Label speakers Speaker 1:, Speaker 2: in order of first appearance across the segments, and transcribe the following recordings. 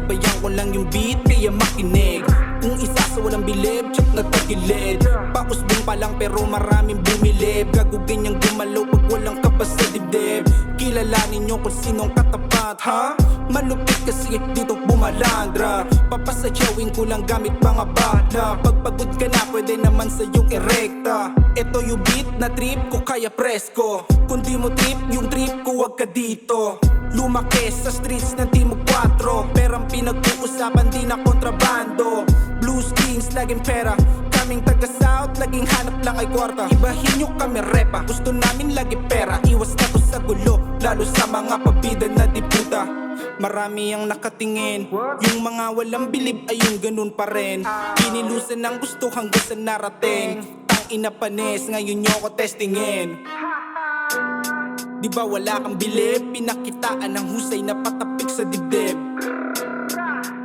Speaker 1: Sinabayan ko lang yung beat kaya makinig. Kung isa sa walang bilib, check na tagilid. Pausbong pa lang pero maraming bumilib. Gago ganyang gumalaw pag walang kapas sa dibdib. Kilalanin nyo kung sinong katapat, ha? Malupit kasi dito bumalandra. Papasadyawin ko lang gamit mga bala. Pag pagod ka na pwede naman sa yung erekta. Ito yung beat na trip ko kaya presko. Kung di mo trip yung trip ko wag ka dito. Lumaki sa streets ng Timog 4. Perang pinag-uusapan di na kontrabando. Blues Kings laging pera. Kaming taga South laging hanap lang ay kwarta. Ibahin nyo kami repa, gusto namin lagi pera. Iwas na to sa gulo, lalo sa mga pabida na diputa. Marami ang nakatingin, yung mga walang bilib ay yung ganun pa rin. Kinilusan ang gusto hanggang sa narating. Tang ina panis, ngayon nyo ko testingin. Di ba wala kang bilib, pinakitaan ng husay na patapik sa dibdib.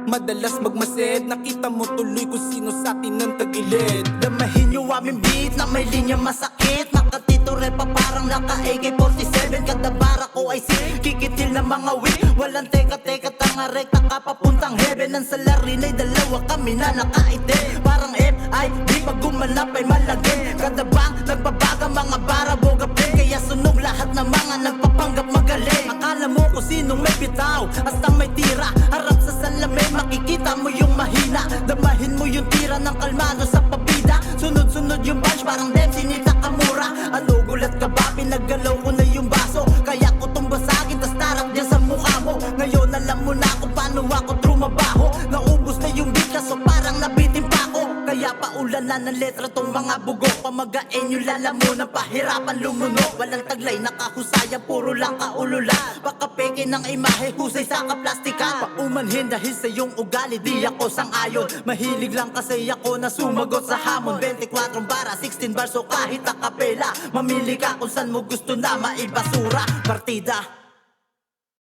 Speaker 1: Madalas magmasid, nakita mo tuloy kung sino sa atin ang tagilid.
Speaker 2: Damahin nyo aming beat na may linya masakit. Nakatito pa parang naka AK-47. Kada bara ko ay kikitil ng mga wig. Walang teka-teka, tanga rekta ka papuntang heaven. Ang salarin ay dalawa kami na nakaite. Parang MIB pag gumanap ay malagin. Kada bang nagbabaga mga bara boga pen. Kaya sunog lahat ng mga nagpapanggap magaling. Akala mo kung sinong may bitaw, hastang may tira. Harap sa salamin makikita mo yung mahina. Damahin mo yung tira ng kalmado sa pabida. Sunod-sunod yung punch parang Dempsey ni Takamura. Ano gulat ka ba? Pinaggalaw ko na yung baso. Kaya ko tong basagin tas tarak dyan sa mukha mo. Ngayon alam mo na kung paano ako trumabaho. Naubos na yung beat kaso parang nabitin pa ako. Kaya paulan na ng letra tong mga bugo. Pamagain yung lalamunan, pahirapan lumunok. Walang taglay, nakahusayan, puro lang kaulula. Baka peke ng imahe, husay sa kaplastikan. Paumanhin dahil sa iyong ugali, di ako sang-ayon. Mahilig lang kasi ako na sumagot sa hamon. 24 bara, 16 bars o kahit akapela. Mamili ka kung saan mo gusto na maibasura. Partida